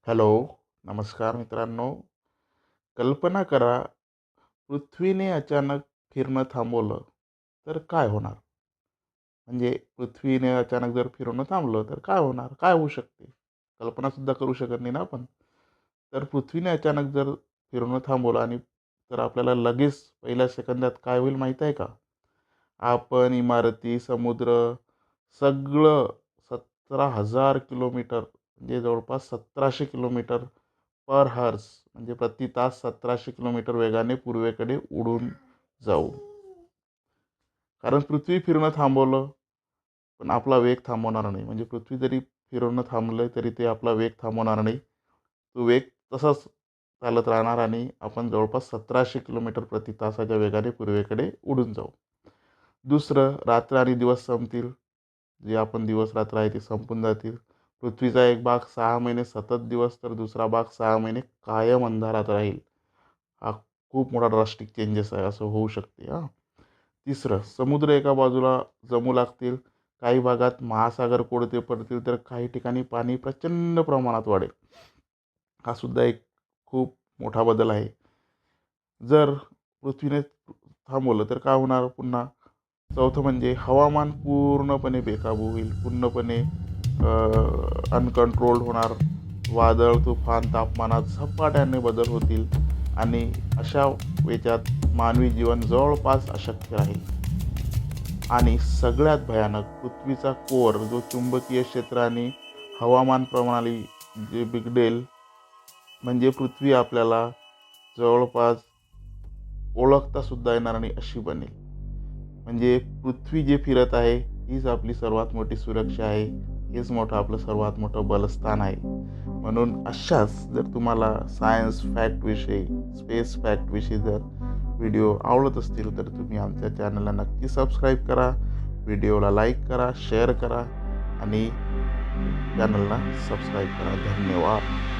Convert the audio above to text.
Hello, नमस्कार मित्रांनो. कल्पना करा, पृथ्वीने अचानक फिरणं थांबवलं तर काय होणार? म्हणजे पृथ्वीने अचानक जर फिरणं थांबलं तर काय होणार? काय होऊ शकते? कल्पनासुद्धा करू शकत नाही ना आपण. तर पृथ्वीने अचानक जर फिरणं थांबवलं आणि तर आपल्याला लगेच पहिल्या सेकंदात काय होईल माहीत आहे का? आपण, इमारती, समुद्र सगळं 17,000 किलोमीटर म्हणजे जवळपास 1700 किलोमीटर पर हॉर्स म्हणजे प्रति तास 1700 किलोमीटर वेगाने पूर्वेकडे उडून जाऊ. कारण पृथ्वी फिरणं थांबवलं, पण आपला वेग थांबवणार नाही. म्हणजे पृथ्वी जरी फिरणं थांबलं, तरी ते आपला वेग थांबवणार नाही. तो वेग तसाच चालत राहणार आणि आपण जवळपास 1700 किलोमीटर प्रति तासाच्या वेगाने पूर्वेकडे उडून जाऊ. दुसरं, रात्र आणि दिवस संपतील. जे आपण दिवस-रात्र आहे ते संपून जातील. पृथ्वीचा एक भाग 6 महिने सतत दिवस, तर दुसरा भाग 6 महिने कायम अंधारात राहील. हा खूप मोठा ड्रास्टिक चेंजेस आहे, असं होऊ शकते हां. तिसरं, समुद्र एका बाजूला जमू लागतील. काही भागात महासागर कोरडे पडतील, तर काही ठिकाणी पाणी प्रचंड प्रमाणात वाढेल. हा सुद्धा एक खूप मोठा बदल आहे. जर पृथ्वीने थांबवलं तर काय होणार पुन्हा? चौथं म्हणजे हवामान पूर्णपणे बेकाबू होईल. पूर्णपणे अनकंट्रोल्ड होणार. वादळ, तुफान, तापमानात झपाट्याने बदल होतील आणि अशा याच्यात मानवी जीवन जवळपास अशक्य राहील. आणि सगळ्यात भयानक, पृथ्वीचा कोर जो चुंबकीय क्षेत्र आणि हवामान प्रणाली जे बिघडेल. म्हणजे पृथ्वी आपल्याला जवळपास ओळखता सुद्धा येणार नाही अशी बनेल. म्हणजे पृथ्वी जे फिरत आहे हीच आपली सर्वात मोठी सुरक्षा आहे. हेच मोठं आपलं सर्वात मोठं बलस्थान आहे. म्हणून अशाच जर तुम्हाला सायन्स फॅक्टविषयी, स्पेस फॅक्टविषयी जर व्हिडिओ आवडत असतील तर तुम्ही आमच्या चॅनलला नक्की सबस्क्राईब करा. व्हिडिओला लाईक करा, शेअर करा आणि चॅनलला सबस्क्राईब करा. धन्यवाद.